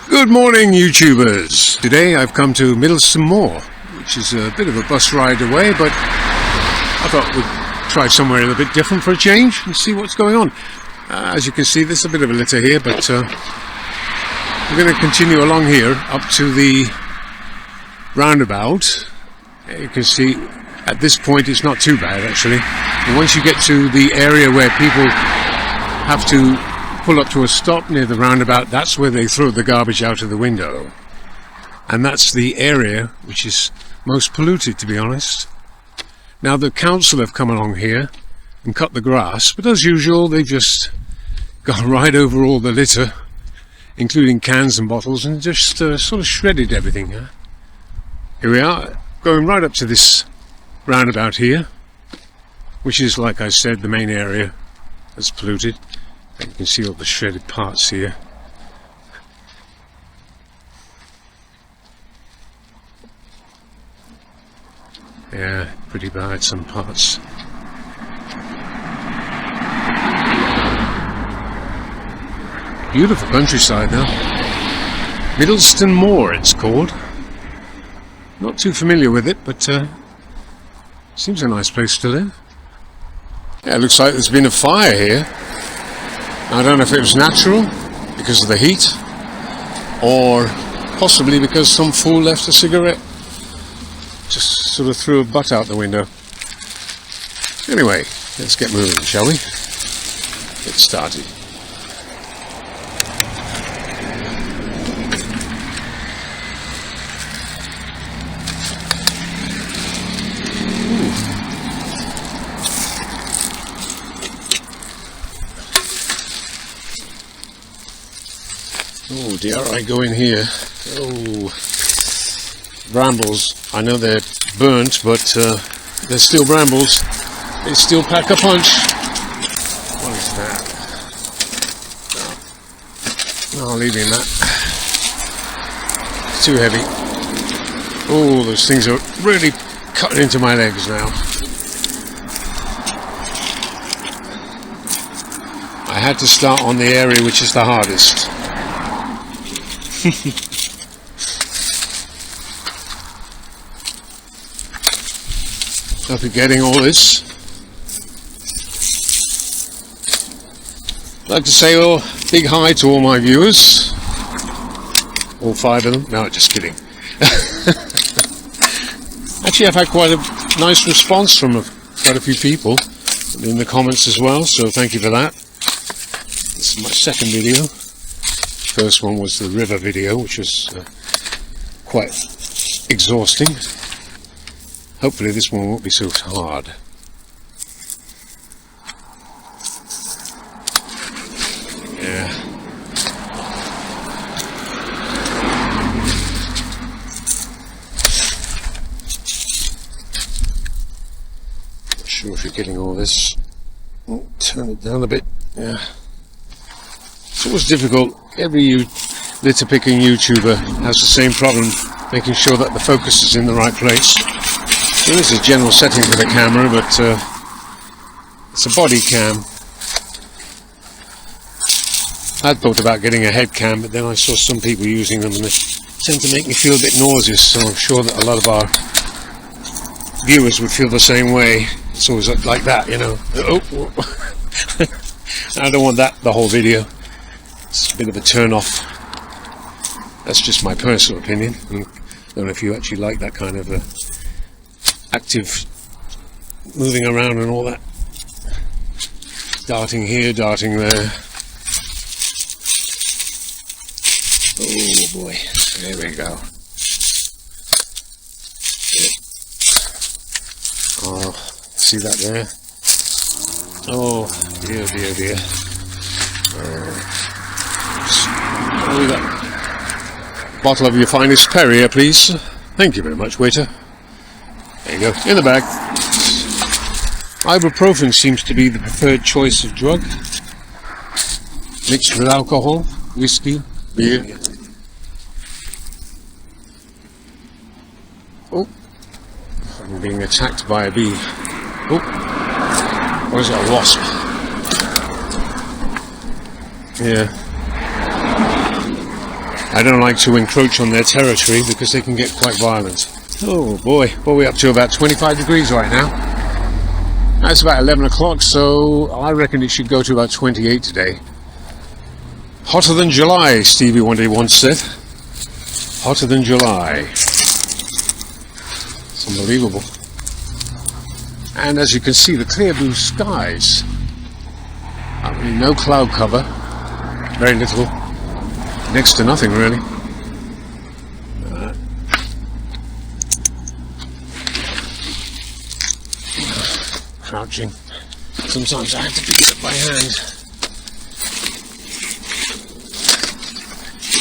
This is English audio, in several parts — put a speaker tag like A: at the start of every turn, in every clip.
A: Good morning, YouTubers. Today I've come to Middlestone Moor, which is a bit of a bus ride away, but I thought we'd try somewhere a little bit different for a change and see what's going on. As you can see, there's a bit of a litter here, but we're going to continue along here up to the roundabout. You can see at this point it's not too bad actually. And once you get to the area where people have to pull up to a stop near the roundabout, that's where they throw the garbage out of the window. And that's the area which is most polluted, to be honest. Now the council have come along here and cut the grass, but as usual they've just gone right over all the litter, including cans and bottles, and just sort of shredded everything. Here we are, going right up to this roundabout here, which is, like I said, the main area that's polluted. You can see all the shredded parts here. Yeah, pretty bad, some parts. Beautiful countryside now. Middlestone Moor it's called. Not too familiar with it, but seems a nice place to live. Yeah, it looks like there's been a fire here. I don't know if it was natural because of the heat, or possibly because some fool left a cigarette, just sort of threw a butt out the window. Anyway, let's get moving, shall we? Get started. Oh, dare I go in here? Oh, brambles. I know they're burnt, but they're still brambles. They still pack a punch. What is that? No, I'll leave in that. It's too heavy. Oh, those things are really cutting into my legs now. I had to start on the area which is the hardest. After getting all this, I'd like to say big hi to all my viewers, all 5 of them. No, just kidding. Actually, I've had quite a nice response from quite a few people in the comments as well, so thank you for that. This is my second video. First one was the river video, which was quite exhausting. Hopefully this one won't be so hard. Yeah. Not sure if you're getting all this. Oh, turn it down a bit. Yeah. It's always difficult. Every litter picking YouTuber has the same problem, making sure that the focus is in the right place. There is a general setting for the camera, but it's a body cam. I'd thought about getting a head cam, but then I saw some people using them and they tend to make me feel a bit nauseous, so I'm sure that a lot of our viewers would feel the same way. It's always like that, you know. Oh. I don't want that the whole video. It's a bit of a turn off. That's just my personal opinion. I don't know if you actually like that kind of active moving around and all that. Darting here, darting there. Oh boy, there we go. Yeah. Oh, see that there? Oh dear, dear, dear. Oh, that bottle of your finest Perrier, please. Thank you very much, waiter. There you go, in the bag. Ibuprofen seems to be the preferred choice of drug, mixed with alcohol, whiskey, beer. Oh, I'm being attacked by a bee. Oh, or is it a wasp? Yeah. I don't like to encroach on their territory because they can get quite violent. Oh boy, what are we up to? About 25 degrees right now. That's about 11 o'clock, so I reckon it should go to about 28 today. Hotter than July, Stevie Wonder once said. Hotter than July. It's unbelievable. And as you can see, the clear blue skies. I mean, no cloud cover. Very little. Next to nothing, really. Crouching. Sometimes I have to pick it up by hand.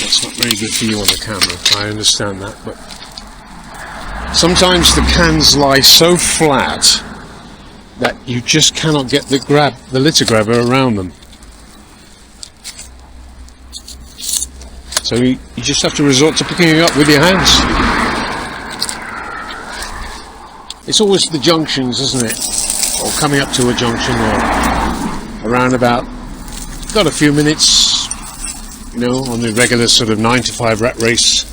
A: That's not very good for you on the camera, I understand that, but sometimes the cans lie so flat that you just cannot get the litter grabber around them. So you just have to resort to picking it up with your hands. It's always the junctions, isn't it? Or coming up to a junction or a roundabout. Got a few minutes, you know, on the regular sort of 9 to 5 rat race.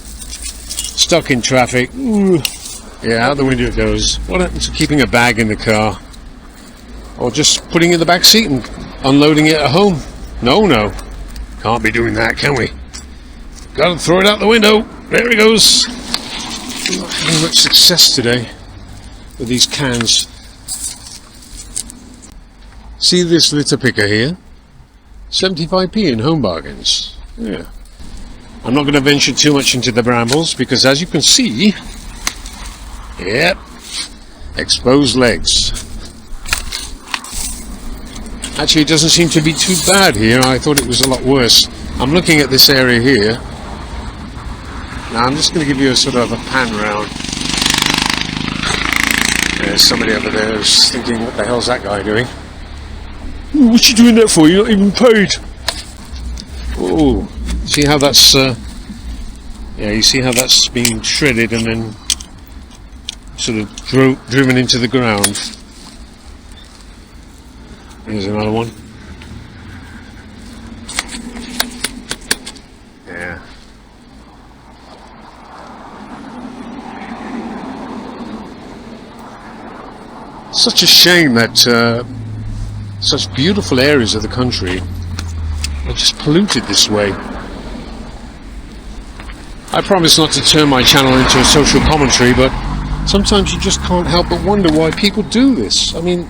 A: Stuck in traffic. Ooh. Yeah, out the window it goes. What happens to keeping a bag in the car? Or just putting it in the back seat and unloading it at home? No. Can't be doing that, can we? Gotta throw it out the window. There it goes. Not having much success today with these cans. See this litter picker here? 75p in home bargains. Yeah. I'm not going to venture too much into the brambles because, as you can see, yep, exposed legs. Actually, it doesn't seem to be too bad here. I thought it was a lot worse. I'm looking at this area here. Now I'm just going to give you a sort of a pan round. There's somebody over there who's thinking, what the hell's that guy doing? Ooh, what you doing that for? You're not even paid. Oh, see how that's yeah, you see how that's being shredded and then sort of driven into the ground. Here's another one. Yeah. Such a shame that such beautiful areas of the country are just polluted this way. I promise not to turn my channel into a social commentary, but sometimes you just can't help but wonder why people do this. I mean,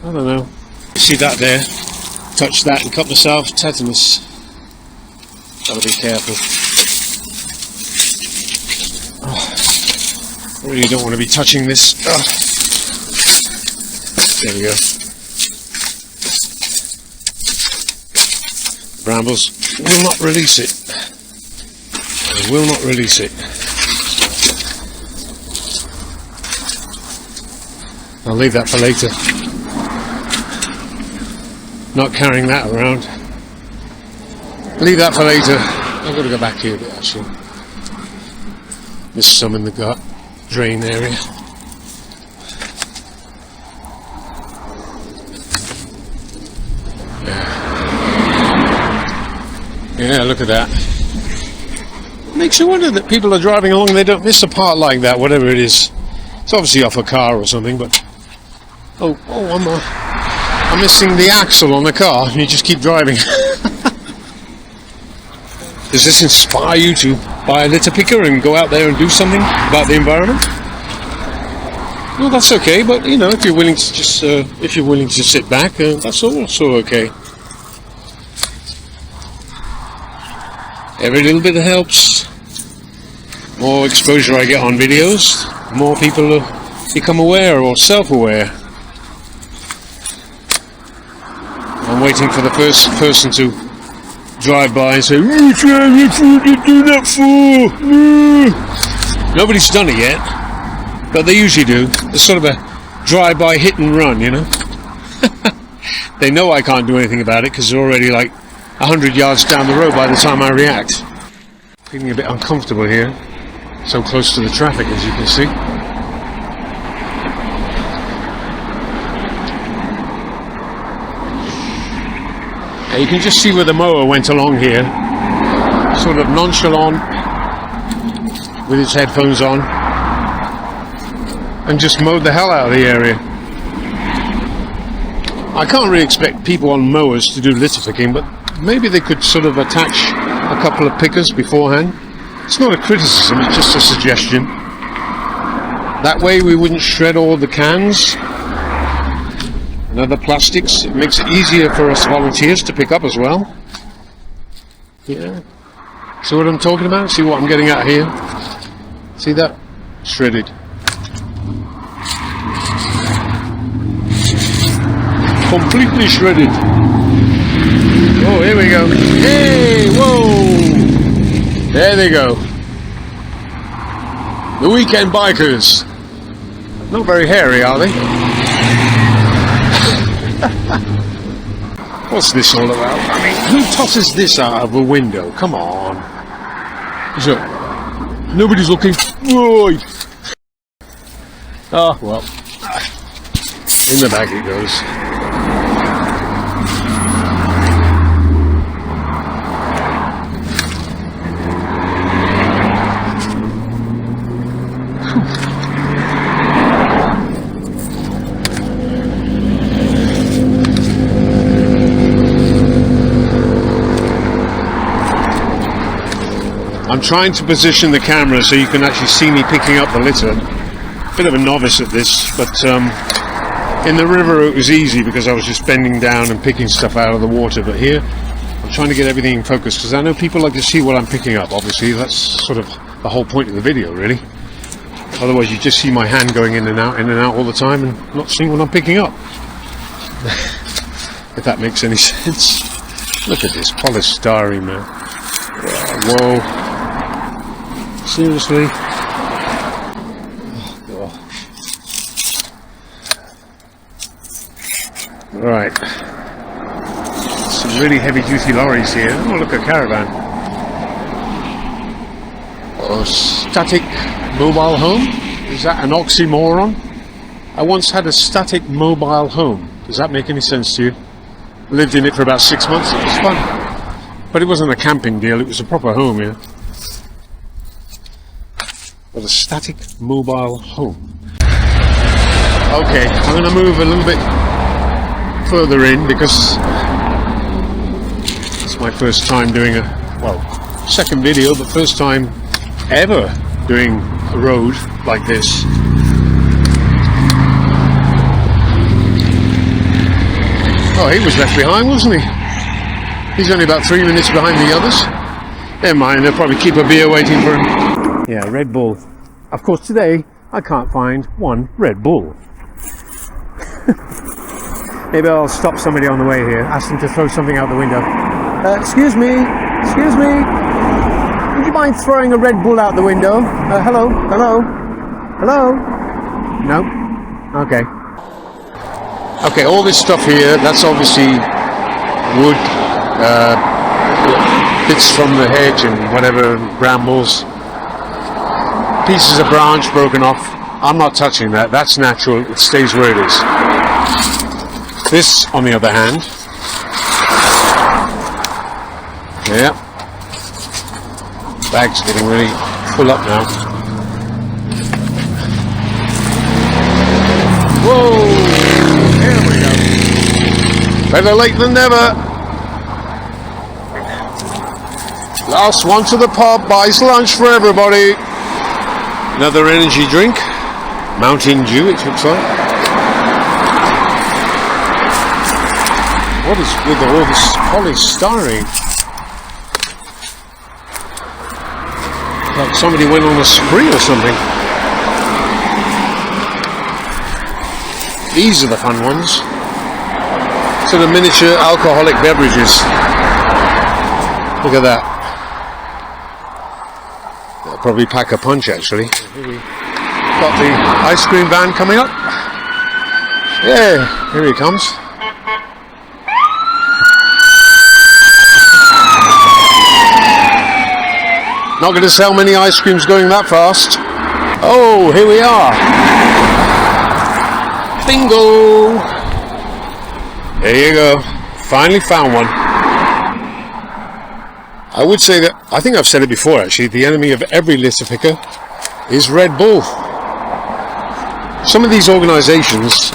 A: I don't know. See that there? Touch that and cut myself. Tetanus. Gotta be careful. Oh, I really don't want to be touching this. Oh. There we go. Brambles will not release it. They will not release it. I'll leave that for later. Not carrying that around. Leave that for later. I've got to go back here a bit actually. Missed some in the gut drain area. Yeah, look at that. Makes you wonder that people are driving along and they don't miss a part like that, whatever it is. It's obviously off a car or something, but I'm missing the axle on the car and you just keep driving. Does this inspire you to buy a litter picker and go out there and do something about the environment? Well, that's okay, but you know, if you're willing to just sit back, that's also okay. Every little bit helps. More exposure I get on videos, more people become aware or self-aware. I'm waiting for the first person to drive by and say, "What are you doing that for?" Nobody's done it yet, but they usually do. It's sort of a drive-by hit and run, you know. They know I can't do anything about it because they're already like 100 yards down the road by the time I react. Feeling a bit uncomfortable here, so close to the traffic as you can see. Now you can just see where the mower went along here. sort of nonchalant with his headphones on and just mowed the hell out of the area. I can't really expect people on mowers to do litter picking, but maybe they could sort of attach a couple of pickers beforehand. It's not a criticism, it's just a suggestion. That way we wouldn't shred all the cans and other plastics. It makes it easier for us volunteers to pick up as well. Yeah. See what I'm talking about? See what I'm getting at here? See that? Shredded. Completely shredded. Oh, here we go. Hey, whoa! There they go. The weekend bikers. Not very hairy, are they? What's this all about? I mean, who tosses this out of a window? Come on. So, nobody's looking. Whoa. Oh, well. In the bag it goes. I'm trying to position the camera so you can actually see me picking up the litter. Bit of a novice at this, but in the river it was easy because I was just bending down and picking stuff out of the water. But here, I'm trying to get everything in focus because I know people like to see what I'm picking up. Obviously, that's sort of the whole point of the video, really. Otherwise, you just see my hand going in and out all the time and not seeing what I'm picking up. If that makes any sense. Look at this polystyrene, man. Whoa. Seriously? Oh, God. Right. Some really heavy duty lorries here. Oh, look, a caravan. Oh, static mobile home? Is that an oxymoron? I once had a static mobile home. Does that make any sense to you? Lived in it for about 6 months. It was fun. But it wasn't a camping deal, it was a proper home, yeah. But a static mobile home. Okay, I'm going to move a little bit further in because it's my first time doing second video, but first time ever doing a road like this. Oh, he was left behind, wasn't he? He's only about 3 minutes behind the others. Never mind, they'll probably keep a beer waiting for him. Yeah, Red Bull. Of course, today I can't find one Red Bull. Maybe I'll stop somebody on the way here, ask them to throw something out the window. Excuse me, would you mind throwing a Red Bull out the window? Hello? No? Okay. Okay, all this stuff here, that's obviously wood, bits from the hedge and whatever, brambles, pieces of branch broken off. I'm not touching that, that's natural, it stays where it is. This, on the other hand, yeah, bag's getting really full up now. Whoa, here we go. Better late than never. Last one to the pub, buys lunch for everybody. Another energy drink, Mountain Dew it looks like. What is with all this polystyrene? Like somebody went on a spree or something. These are the fun ones. Sort of miniature alcoholic beverages. Look at that. They'll probably pack a punch actually. Here we got the ice cream van coming up. Yeah, here he comes. Not going to sell many ice creams going that fast. Oh, here we are. Bingo! There you go. Finally found one. I would say that I think I've said it before actually, the enemy of every litter picker is Red Bull. Some of these organisations,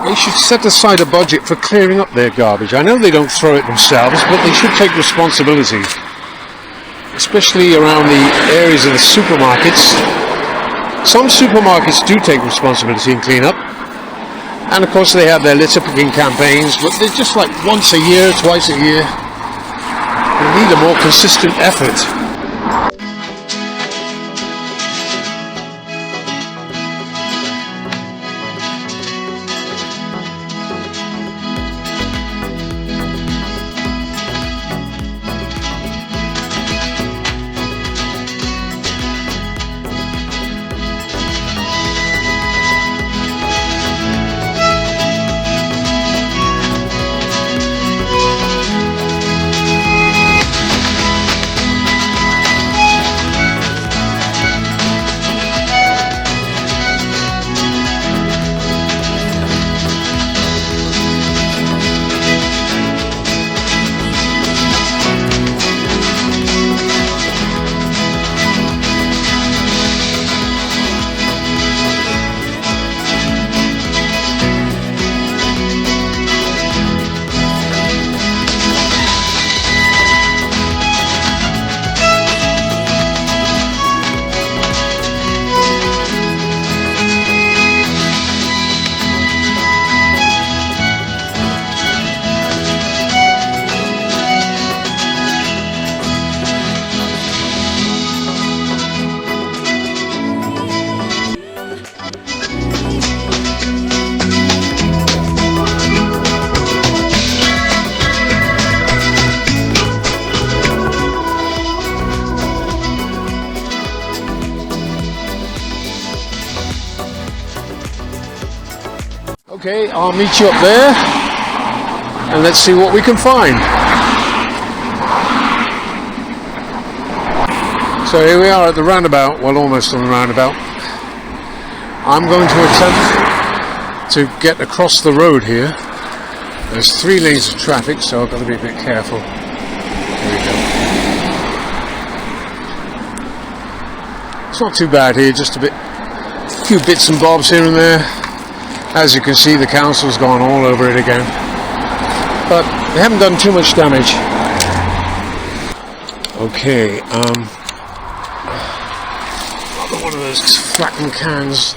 A: they should set aside a budget for clearing up their garbage. I know they don't throw it themselves, but they should take responsibility, especially around the areas of the supermarkets. Some supermarkets do take responsibility and clean up, and of course they have their litter picking campaigns, but they're just like once a year, twice a year. They need a more consistent effort. Okay, I'll meet you up there and let's see what we can find. So here we are at the roundabout, well almost on the roundabout. I'm going to attempt to get across the road here. There's 3 lanes of traffic, so I've got to be a bit careful. There we go. It's not too bad here, just a few bits and bobs here and there. As you can see, the council's gone all over it again, but they haven't done too much damage. Okay, another one of those flattened cans.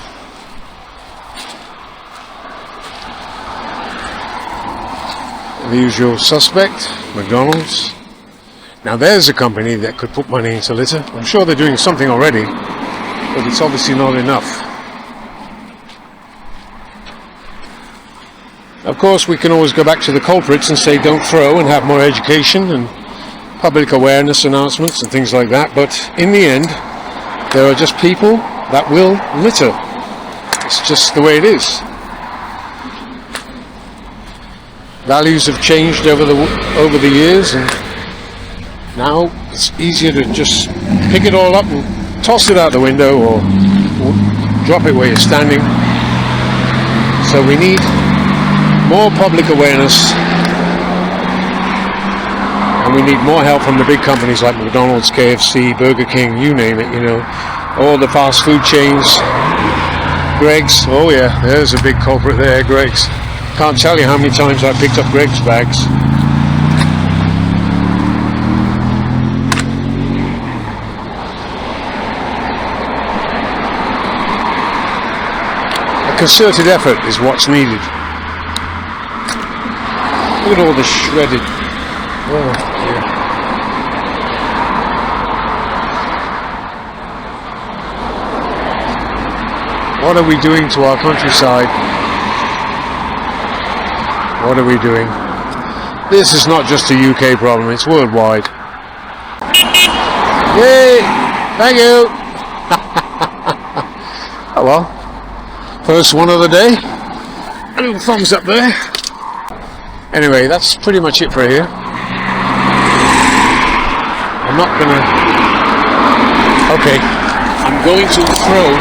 A: The usual suspect, McDonald's. Now there's a company that could put money into litter. I'm sure they're doing something already, but it's obviously not enough. Of course, we can always go back to the culprits and say don't throw and have more education and public awareness announcements and things like that, but in the end, there are just people that will litter. It's just the way it is. Values have changed over the years, and now it's easier to just pick it all up and toss it out the window or drop it where you're standing. So we need more public awareness, and we need more help from the big companies like McDonald's, KFC, Burger King, you name it, you know, all the fast food chains. Greg's, oh yeah, there's a big culprit there, Greg's. Can't tell you how many times I picked up Greg's bags. A concerted effort is what's needed. Look at all the shredded. Oh dear. What are we doing to our countryside? What are we doing? This is not just a UK problem, it's worldwide. Yay! Thank you! Oh well. First one of the day. A little thumbs up there. Anyway, that's pretty much it for here. I'm not gonna... Okay, I'm going to throw,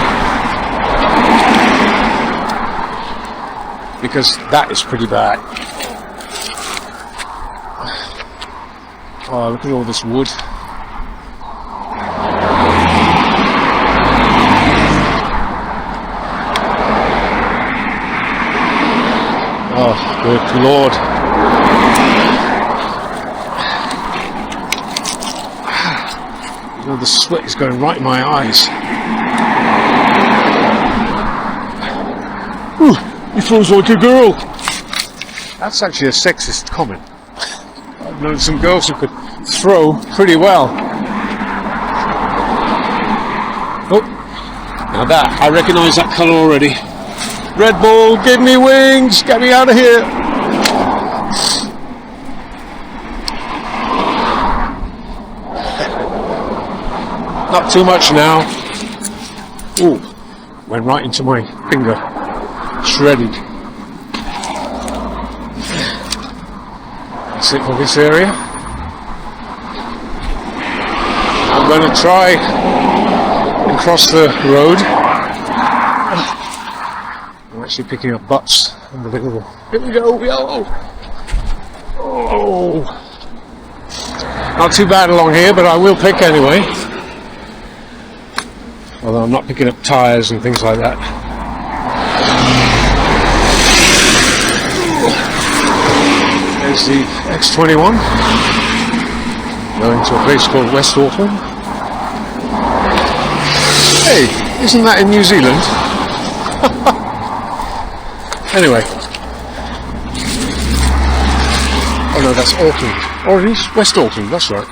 A: because that is pretty bad. Oh, look at all this wood. Good Lord. You know, the sweat is going right in my eyes. Ooh, he throws like a girl. That's actually a sexist comment. I've known some girls who could throw pretty well. Oh, now that, I recognise that colour already. Red Bull, give me wings, get me out of here. Not too much now. Ooh, went right into my finger. Shredded. That's it for this area. I'm going to try and cross the road. I'm actually picking up butts. Unbelievable. Here we go. Oh. Not too bad along here, but I will pick anyway. Although I'm not picking up tyres and things like that. There's the X21 going to a place called West Auckland. Hey, isn't that in New Zealand? Anyway. Oh no, that's Auckland. Or it is West Auckland, that's right.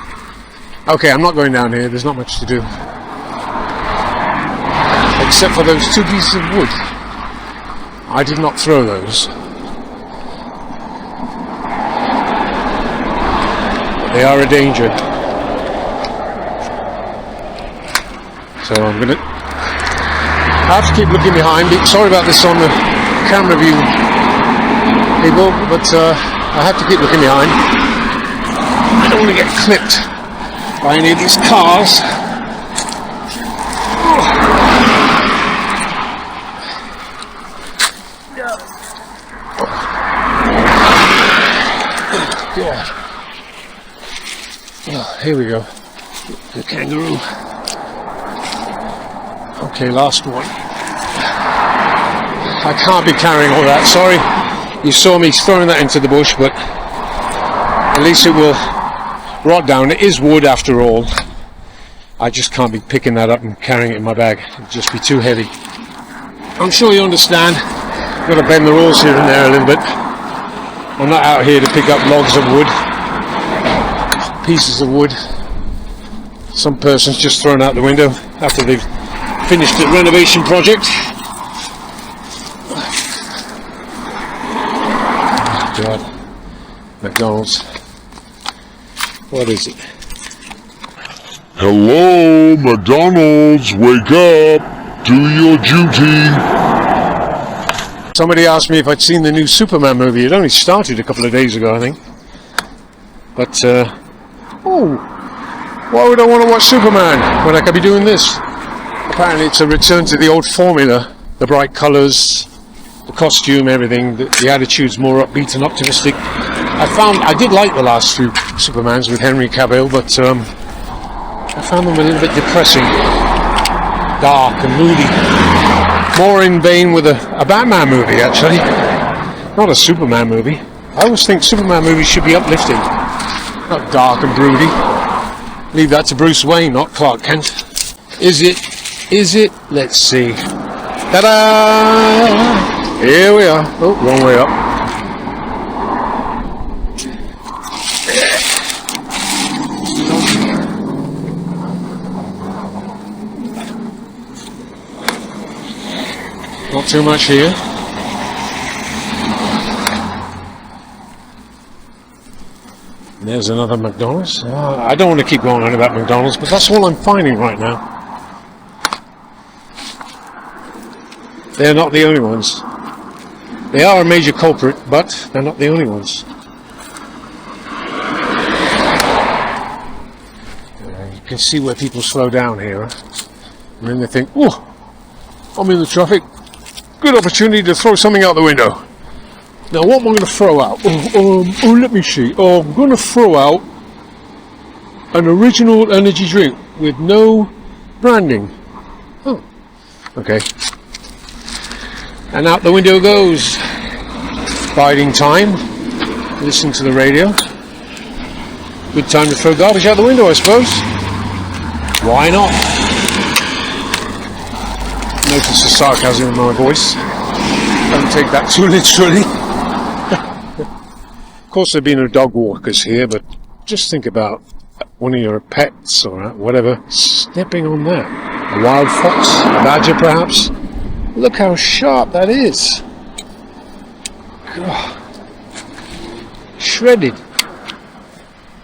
A: Okay, I'm not going down here, there's not much to do. Except for those 2 pieces of wood. I did not throw those. They are a danger. So I'm going to have to keep looking behind. Sorry about this on the camera view, people, but I have to keep looking behind. I don't want to get clipped by any of these cars. Oh, here we go. The kangaroo. Okay, last one. I can't be carrying all that. Sorry, you saw me throwing that into the bush, but at least it will rot down. It is wood after all. I just can't be picking that up and carrying it in my bag. It'd just be too heavy. I'm sure you understand. I've got to bend the rules here and there a little bit. I'm not out here to pick up logs of wood, pieces of wood. Some person's just thrown out the window after they've finished the renovation project. God, McDonald's. What is it?
B: Hello, McDonald's, wake up, do your duty.
A: Somebody asked me if I'd seen the new Superman movie. It only started a couple of days ago, I think. But, oh, why would I want to watch Superman when I could be doing this? Apparently it's a return to the old formula. The bright colours, the costume, everything. The attitude's more upbeat and optimistic. I did like the last few Supermans with Henry Cavill, but I found them a little bit depressing. Dark and moody. More in vein with a Batman movie, actually. Not a Superman movie. I always think Superman movies should be uplifting, not dark and broody. Leave that to Bruce Wayne, not Clark Kent. Is it? Is it? Let's see. Ta-da! Here we are. Oh, wrong way up. Not too much here. There's another McDonald's. I don't want to keep going on about McDonald's, but that's all I'm finding right now. They're not the only ones. They are a major culprit, but they're not the only ones. You can see where people slow down here. And then they think, oh, I'm in the traffic. Good opportunity to throw something out the window. Now what am I going to throw out? Oh, let me see. Oh, I'm going to throw out an original energy drink with no branding. Oh, okay. And out the window goes. biding time, listening to the radio. Good time to throw garbage out the window, I suppose. Why not? Notice the sarcasm in my voice. Don't take that too literally. Of course, there have been no dog walkers here, but just think about one of your pets or whatever stepping on that. A wild fox, a badger perhaps. Look how sharp that is. God. Shredded.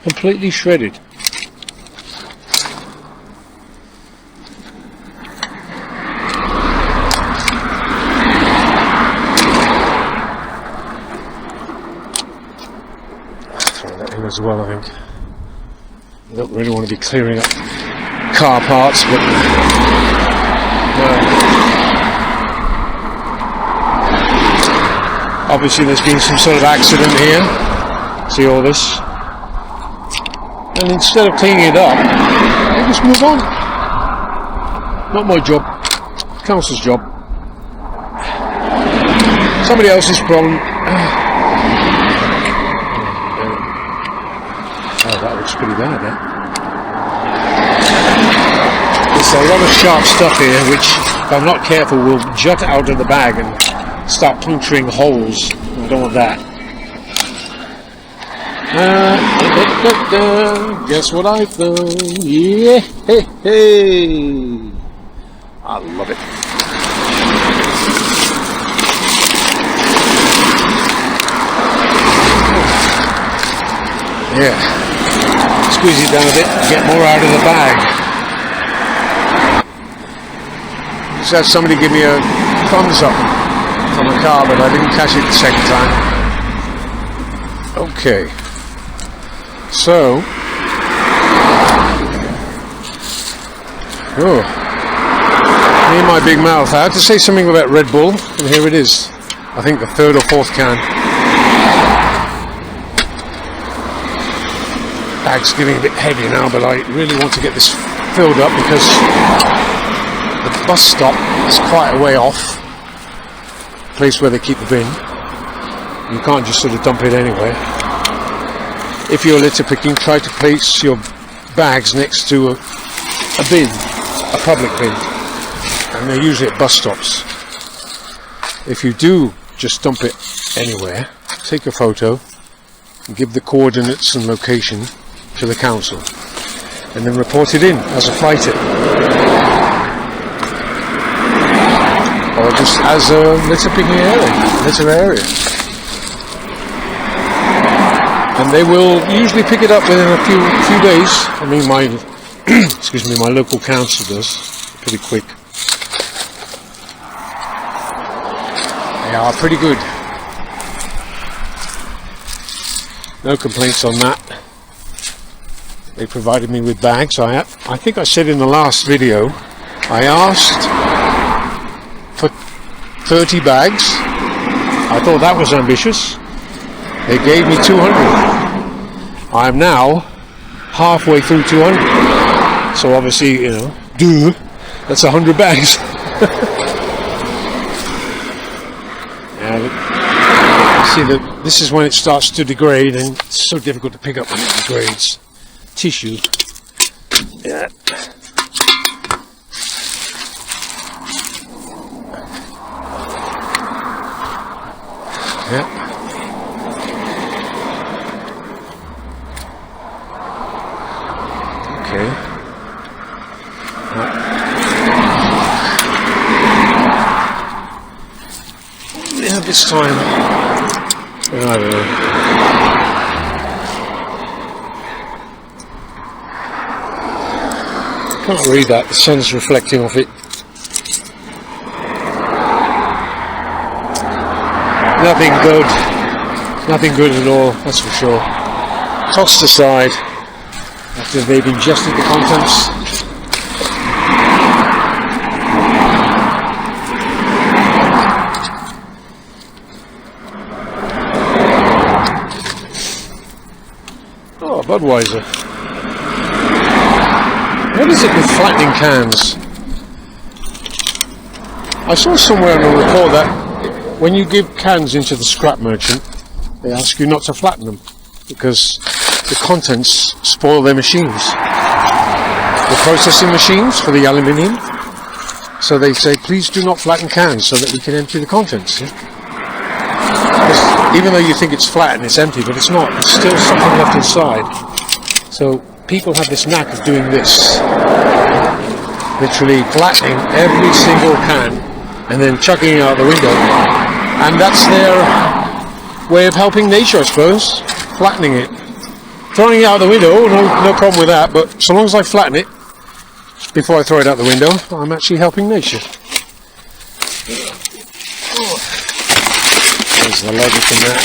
A: Completely shredded. Throw that in as well, I think. I don't really want to be clearing up car parts, but obviously there's been some sort of accident here. See all this? And instead of cleaning it up, I just move on. Not my job. Council's job. Somebody else's problem. Oh, that looks pretty bad, eh? There's a lot of sharp stuff here, which, if I'm not careful, will jut out of the bag and start puncturing holes. I don't want that. Guess what I've done? Yeah, hey, hey. I love it. Yeah. Squeeze it down a bit, get more out of the bag. Just had somebody give me a thumbs up from a car, but I didn't catch it the second time. Okay. So, me and my big mouth. I had to say something about Red Bull, and here it is. I think the third or fourth can. Bag's getting a bit heavy now, but I really want to get this filled up because the bus stop is quite a way off. The place where they keep the bin. You can't just sort of dump it anywhere. If you're litter picking, try to place your bags next to a bin, a public bin, and they're usually at bus stops. If you do just dump it anywhere, take a photo and give the coordinates and location to the council, and then report it in as a fly tip, or just as a litter picking area. And they will usually pick it up within a few days. I mean, my excuse me, my local council does pretty quick. They are pretty good. No complaints on that. They provided me with bags. I think I said in the last video, I asked for 30 bags. I thought that was ambitious. They gave me 200. I am now halfway through 200. So obviously, you know, that's 100 bags. Yeah, see, this is when it starts to degrade, and it's so difficult to pick up when it degrades. Tissue. Yeah. Yeah. Okay. Yeah, this time. I don't know. Can't read that. The sun's reflecting off it. Nothing good. Nothing good at all. That's for sure. Tossed aside. After they've ingested the contents. Oh, Budweiser. What is it with flattening cans? I saw somewhere on a report that when you give cans into the scrap merchant, they ask you not to flatten them because the contents spoil their machines. The processing machines for the aluminium. So they say, please do not flatten cans so that we can empty the contents. Because even though you think it's flat and it's empty, but it's not. There's still something left inside. So people have this knack of doing this. Literally flattening every single can and then chucking it out the window. And that's their way of helping nature, I suppose. Flattening it. Throwing it out the window, oh, no problem with that, but so long as I flatten it before I throw it out the window, I'm actually helping nature. There's the logic in that.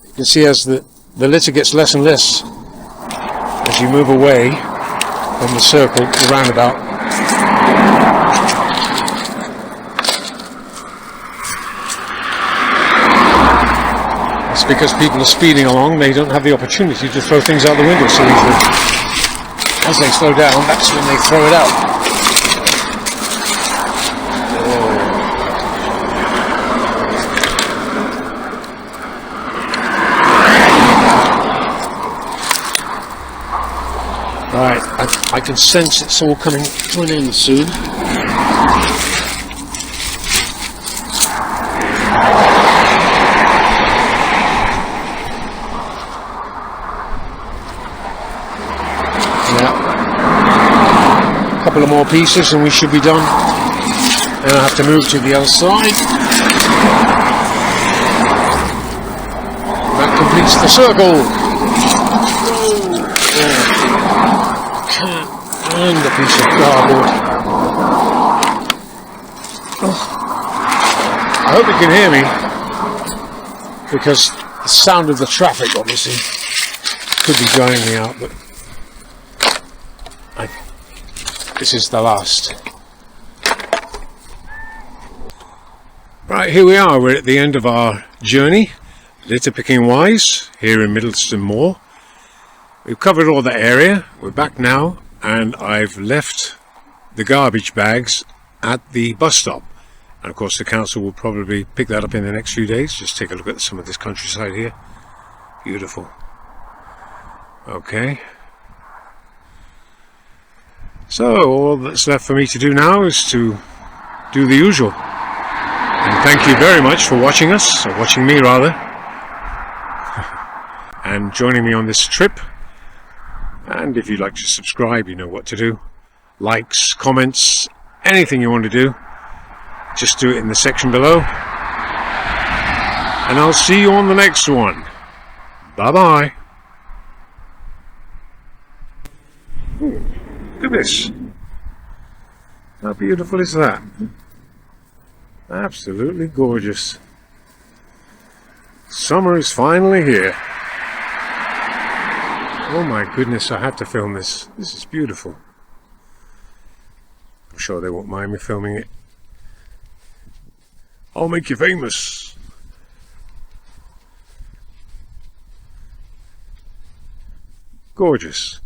A: You can see as the litter gets less and less as you move away from the circle, the roundabout. It's because people are speeding along, they don't have the opportunity to throw things out the window so easily. As they slow down, that's when they throw it out. Right, I can sense it's all coming to an end soon. A couple of more pieces and we should be done. Then I have to move to the other side. That completes the circle. And a piece of cardboard. I hope you can hear me, because the sound of the traffic obviously could be drowning me out, but this is the last. Right, here we are. We're at the end of our journey, litter picking wise, here in Middlestone Moor. We've covered all that area. We're back now, and I've left the garbage bags at the bus stop. And of course the council will probably pick that up in the next few days. Just take a look at some of this countryside here. Beautiful. Okay. So all that's left for me to do now is to do the usual. And thank you very much for watching us, or watching me rather, and joining me on this trip. And if you'd like to subscribe, you know what to do. Likes, comments, anything you want to do, just do it in the section below. And I'll see you on the next one. Bye bye. Look at this. How beautiful is that? Absolutely gorgeous. Summer is finally here. Oh my goodness, I had to film this. This is beautiful. I'm sure they won't mind me filming it. I'll make you famous. Gorgeous.